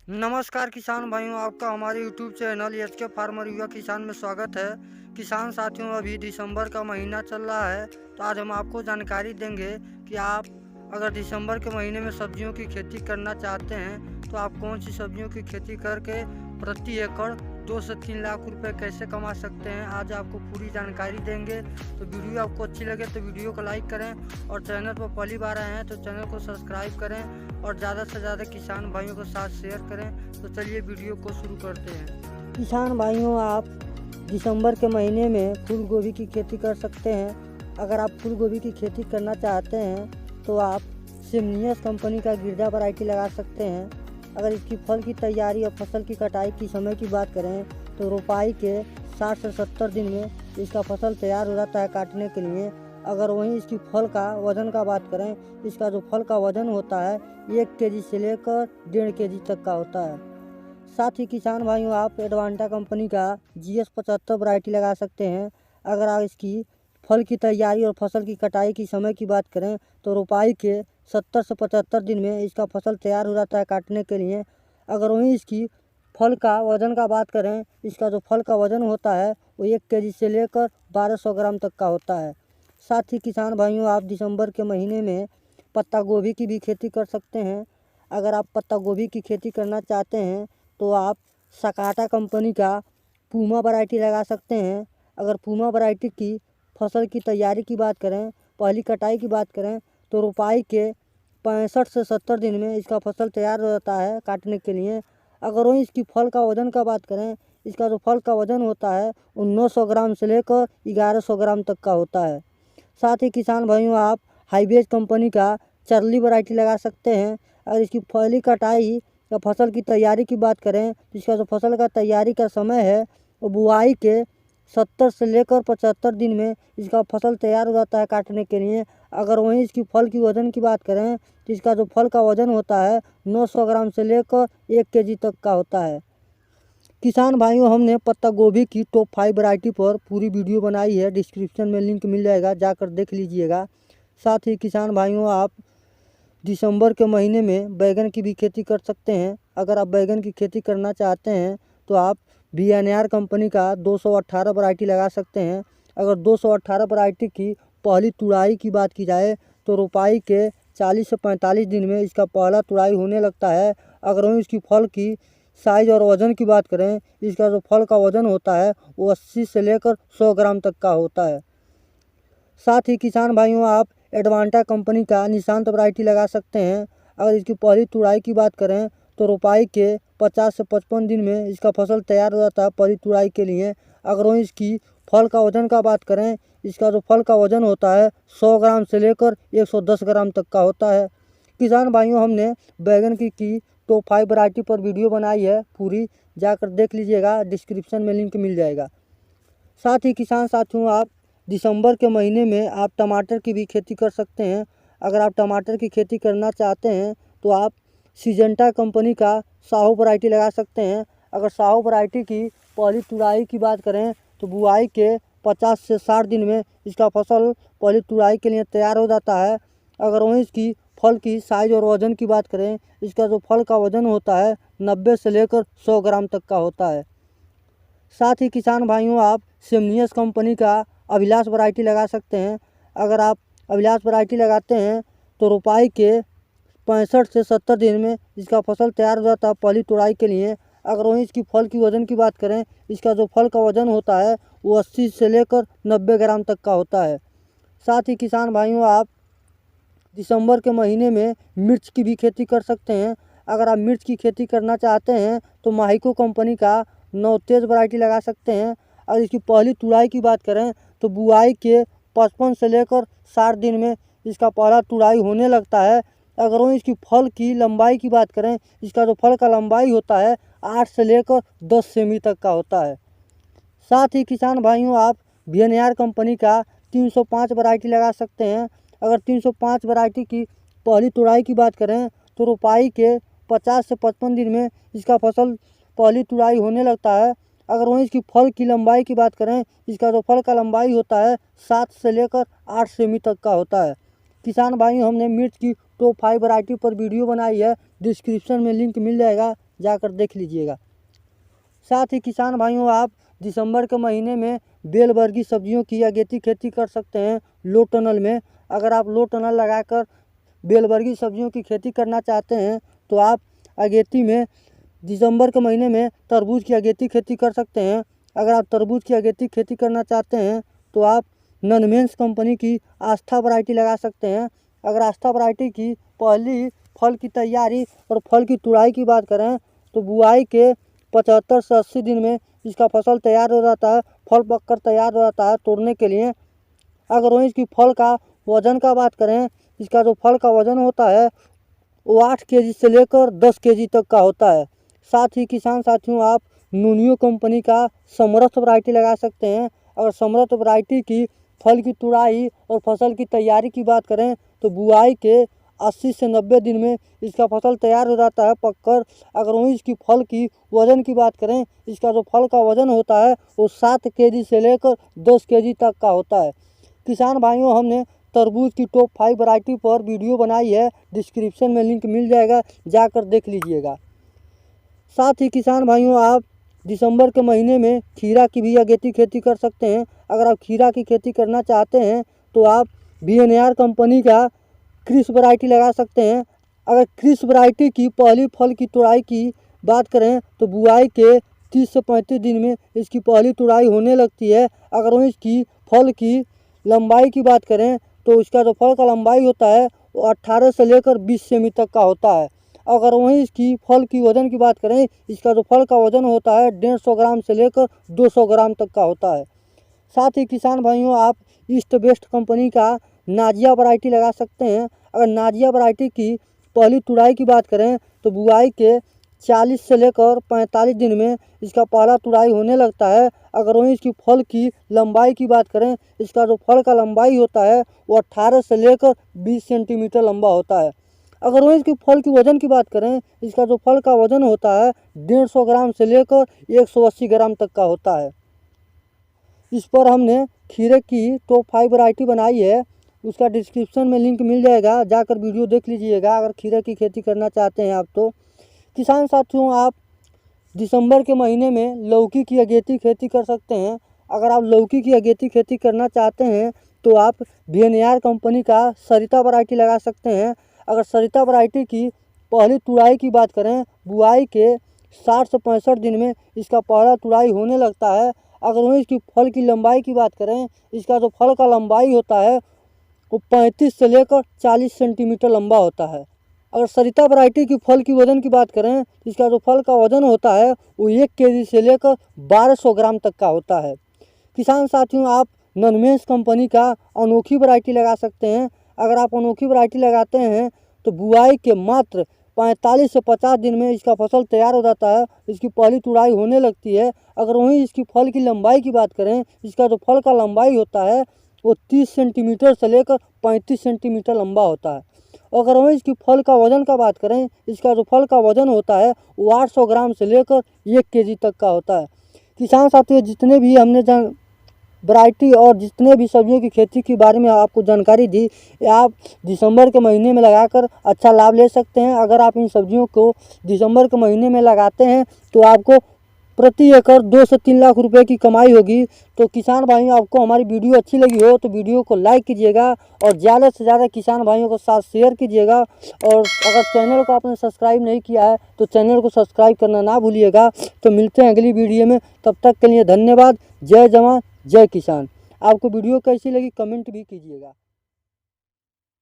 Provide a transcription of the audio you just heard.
नमस्कार किसान भाइयों, आपका हमारे यूट्यूब चैनल एचके फार्मर युवा किसान में स्वागत है। किसान साथियों, अभी दिसंबर का महीना चल रहा है, तो आज हम आपको जानकारी देंगे कि आप अगर दिसंबर के महीने में सब्जियों की खेती करना चाहते हैं तो आप कौन सी सब्जियों की खेती करके प्रति एकड़ 2 से 3 लाख रुपए कैसे कमा सकते हैं। आज आपको पूरी जानकारी देंगे। तो वीडियो आपको अच्छी लगे तो वीडियो को लाइक करें और चैनल पर पहली बार आए हैं तो चैनल को सब्सक्राइब करें और ज़्यादा से ज़्यादा किसान भाइयों के साथ शेयर करें। तो चलिए वीडियो को शुरू करते हैं। किसान भाइयों, आप दिसंबर के महीने में फूल गोभी की खेती कर सकते हैं। अगर आप फूल गोभी की खेती करना चाहते हैं तो आप सिमनियस कंपनी का गिरजा वैरायटी लगा सकते हैं। अगर इसकी फल की तैयारी और फसल की कटाई की समय की बात करें तो रोपाई के 60 से 70 दिन में इसका फसल तैयार हो जाता है काटने के लिए। अगर वहीं इसकी फल का वज़न का बात करें, इसका जो फल का वज़न होता है 1 केजी से लेकर 1.5 केजी तक का होता है। साथ ही किसान भाइयों, आप एडवांटा कंपनी का GS75 वैरायटी लगा सकते हैं। अगर आप इसकी फल की तैयारी और फसल की कटाई की समय की बात करें तो रोपाई के 70 से 75 दिन में इसका फसल तैयार हो जाता है काटने के लिए। अगर वहीं इसकी फल का वज़न का बात करें, इसका जो फल का वज़न होता है वो 1 केजी से लेकर 1200 ग्राम तक का होता है। साथ ही किसान भाइयों, आप दिसंबर के महीने में पत्ता गोभी की भी खेती कर सकते हैं। अगर आप पत्ता गोभी की खेती करना चाहते हैं तो आप सकाटा कंपनी का पूमा वैरायटी लगा सकते हैं। अगर पूमा वैरायटी की फसल की तैयारी की बात करें, पहली कटाई की बात करें तो रोपाई के 65 से 70 दिन में इसका फसल तैयार हो जाता है काटने के लिए। अगर वहीं इसकी फल का वज़न का बात करें, इसका जो फल का वज़न होता है वो 900 ग्राम से लेकर 1100 ग्राम तक का होता है। साथ ही किसान भाइयों, आप हाईबेज कंपनी का चर्ली वैरायटी लगा सकते हैं। अगर इसकी पहली कटाई या फसल की तैयारी की बात करें तो इसका जो फसल का तैयारी का समय है वो बुआई के 70 से लेकर 75 दिन में इसका फसल तैयार हो जाता है काटने के लिए। अगर वहीं इसकी फल की वज़न की बात करें तो इसका जो फल का वज़न होता है 900 ग्राम से लेकर 1 केजी तक का होता है। किसान भाइयों, हमने पत्ता गोभी की टॉप 5 वैरायटी पर पूरी वीडियो बनाई है, डिस्क्रिप्शन में लिंक मिल जाएगा, जाकर देख लीजिएगा। साथ ही किसान भाइयों, आप दिसंबर के महीने में बैगन की भी खेती कर सकते हैं। अगर आप बैगन की खेती करना चाहते हैं तो आप BNR कंपनी का 218 वैरायटी लगा सकते हैं। अगर 218 वैरायटी की पहली तुड़ाई की बात की जाए तो रोपाई के 40 से 45 दिन में इसका पहला तुड़ाई होने लगता है। अगर वहीं इसकी फल की साइज़ और वज़न की बात करें, इसका जो फल का वज़न होता है वो 80 से लेकर 100 ग्राम तक का होता है। साथ ही किसान भाइयों, आप एडवांटा कंपनी का निशांत वैरायटी लगा सकते हैं। अगर इसकी पहली तुड़ाई की बात करें तो रोपाई के 50 से 55 दिन में इसका फसल तैयार हो जाता है पहली तुड़ाई के लिए। अगर वहीं इसकी फल का वज़न का बात करें, इसका जो फल का वज़न होता है 100 ग्राम से लेकर 110 ग्राम तक का होता है। किसान भाइयों, हमने बैगन की टॉप 5 वैरायटी पर वीडियो बनाई है पूरी, जाकर देख लीजिएगा, डिस्क्रिप्शन में लिंक मिल जाएगा। साथ ही किसान साथियों, आप दिसंबर के महीने में आप टमाटर की भी खेती कर सकते हैं। अगर आप टमाटर की खेती करना चाहते हैं तो आप सिजेंटा कंपनी का साहू वैरायटी लगा सकते हैं। अगर साहू वैरायटी की पहली तुड़ाई की बात करें तो बुआई के 50 से 60 दिन में इसका फसल पहली तुड़ाई के लिए तैयार हो जाता है। अगर वहीं इसकी फल की साइज़ और वज़न की बात करें, इसका जो फल का वज़न होता है 90 से लेकर 100 ग्राम तक का होता है। साथ ही किसान भाइयों, आप सिमनियस कंपनी का अभिलाष वैरायटी लगा सकते हैं। अगर आप अभिलाष वैरायटी लगाते हैं तो रोपाई के 65 से 70 दिन में इसका फसल तैयार हो जाता है पहली तुड़ाई के लिए। अगर वहीं इसकी फल की वज़न की बात करें, इसका जो फल का वज़न होता है वो 80 से लेकर 90 ग्राम तक का होता है। साथ ही किसान भाइयों, आप दिसंबर के महीने में मिर्च की भी खेती कर सकते हैं। अगर आप मिर्च की खेती करना चाहते हैं तो माहिको कंपनी का नवतेज वैरायटी लगा सकते हैं। और इसकी पहली तुड़ाई की बात करें तो बुआई के 55 से लेकर 60 दिन में इसका पहला तुड़ाई होने लगता है। अगर वहीं इसकी फल की लंबाई की बात करें, इसका जो फल का लंबाई होता है 8 से लेकर 10 सेमी तक का होता है। साथ ही किसान भाइयों, आप VNR कंपनी का 305 वैरायटी लगा सकते हैं। अगर 305 वैरायटी की पहली तुड़ाई की बात करें तो रोपाई के 50 से 55 दिन में इसका फसल पहली तुड़ाई होने लगता है। अगर वहीं इसकी फल की लंबाई की बात करें, इसका जो फल का लंबाई होता है 7 से लेकर 8 सेमी तक का होता है। किसान भाइयों, हमने मिर्च की टॉप 5 वैरायटी पर वीडियो बनाई है, डिस्क्रिप्शन में लिंक मिल जाएगा, जाकर देख लीजिएगा। साथ ही किसान भाइयों, आप दिसंबर के महीने में बेल वर्गीय सब्जियों की अगेती खेती कर सकते हैं लो टनल में। अगर आप लो टनल लगाकर बेल वर्गीय सब्जियों की खेती करना चाहते हैं तो आप अगेती में दिसंबर के महीने में तरबूज की अगेती खेती कर सकते हैं। अगर आप तरबूज की अगेती खेती करना चाहते हैं तो आप ननमेंस कंपनी की आस्था वैरायटी लगा सकते हैं। अगर आस्था वैरायटी की पहली फल की तैयारी और फल की तुड़ाई की बात करें तो बुआई के 75 से 80 दिन में इसका फसल तैयार हो जाता है, फल पककर तैयार हो जाता है तोड़ने के लिए। अगर वहीं इसकी फल का वज़न का बात करें, इसका जो फल का वज़न होता है वो 8 केजी से लेकर 10 केजी तक का होता है। साथ ही किसान साथियों, आप नूनियो कंपनी का समर्थ वैरायटी लगा सकते हैं। अगर समर्थ वैरायटी की फल की तुड़ाई और फसल की तैयारी की बात करें तो बुआई के 80 से 90 दिन में इसका फसल तैयार हो जाता है पककर। अगर वहीं इसकी फल की वज़न की बात करें, इसका जो फल का वज़न होता है वो 7 केजी से लेकर 10 केजी तक का होता है। किसान भाइयों, हमने तरबूज की टॉप 5 वैरायटी पर वीडियो बनाई है, डिस्क्रिप्शन में लिंक मिल जाएगा, जाकर देख लीजिएगा। साथ ही किसान भाइयों, आप दिसंबर के महीने में खीरा की भी अगेती खेती कर सकते हैं। अगर आप खीरा की खेती करना चाहते हैं तो आप VNAR कंपनी का क्रिस वैरायटी लगा सकते हैं। अगर क्रिस वैरायटी की पहली फल की तुड़ाई की बात करें तो बुआई के 30 से 35 दिन में इसकी पहली तुड़ाई होने लगती है। अगर वहीं इसकी फल की लंबाई की बात करें तो इसका जो फल का लंबाई होता है वो 18 से लेकर 20 सेमी तक का होता है। अगर वहीं इसकी फल की वज़न की बात करें, इसका जो फल का वज़न होता है 150 ग्राम से लेकर 200 ग्राम तक का होता है। साथ ही किसान भाइयों, आप ईस्ट वेस्ट कंपनी का नाजिया वैरायटी लगा सकते हैं। अगर नाजिया वैरायटी की पहली तुड़ाई की बात करें तो बुआई के 40 से लेकर 45 दिन में इसका पहला तुड़ाई होने लगता है। अगर वहीं इसकी फल की लंबाई की बात करें, इसका जो फल का लंबाई होता है वो 18 से लेकर 20 सेंटीमीटर लंबा होता है। अगर वहीं इसकी फल की वज़न की बात करें, इसका जो फल का वज़न होता है 150 ग्राम से लेकर 180 ग्राम तक का होता है। इस पर हमने खीरे की टॉप 5 वैरायटी बनाई है, उसका डिस्क्रिप्शन में लिंक मिल जाएगा, जाकर वीडियो देख लीजिएगा अगर खीरे की खेती करना चाहते हैं आप तो। किसान साथियों, आप दिसंबर के महीने में लौकी की अगेती खेती कर सकते हैं। अगर आप लौकी की अगेती खेती करना चाहते हैं तो आप VNAR कंपनी का सरिता वैरायटी लगा सकते हैं। अगर सरिता वैरायटी की पहली तुड़ाई की बात करें, बुआई के 60 से 65 दिन में इसका पहला तुड़ाई होने लगता है। अगर वहीं इसकी फल की लंबाई की बात करें, इसका जो फल का लंबाई होता है वो 35 से लेकर 40 सेंटीमीटर लंबा होता है। अगर सरिता वैरायटी की फल की वज़न की बात करें, इसका जो फल का वज़न होता है वो 1 केजी से लेकर 1200 ग्राम तक का होता है। किसान साथियों, आप ननमेंस कंपनी का अनोखी वैरायटी लगा सकते हैं। अगर आप अनोखी वैरायटी लगाते हैं तो बुआई के मात्र 45 से 50 दिन में इसका फसल तैयार हो जाता है, इसकी पहली तुड़ाई होने लगती है। अगर वहीं इसकी फल की लंबाई की बात करें, इसका जो फल का लंबाई होता है वो 30 सेंटीमीटर से लेकर 35 सेंटीमीटर लंबा होता है। अगर वहीं इसकी फल का वज़न का बात करें, इसका जो फल का वज़न होता है वो 800 ग्राम से लेकर 1 केजी तक का होता है। किसान साथियों, जितने भी हमने वैरायटी और जितने भी सब्जियों की खेती के बारे में आपको जानकारी दी, आप दिसंबर के महीने में लगाकर अच्छा लाभ ले सकते हैं। अगर आप इन सब्जियों को दिसंबर के महीने में लगाते हैं तो आपको प्रति एकड़ 2 से 3 लाख रुपए की कमाई होगी। तो किसान भाइयों, आपको हमारी वीडियो अच्छी लगी हो तो वीडियो को लाइक कीजिएगा और ज़्यादा से ज़्यादा किसान भाइयों के साथ शेयर कीजिएगा। और अगर चैनल को आपने सब्सक्राइब नहीं किया है तो चैनल को सब्सक्राइब करना ना भूलिएगा। तो मिलते हैं अगली वीडियो में, तब तक के लिए धन्यवाद। जय जवान जय किसान। आपको वीडियो कैसी लगी कमेंट भी कीजिएगा।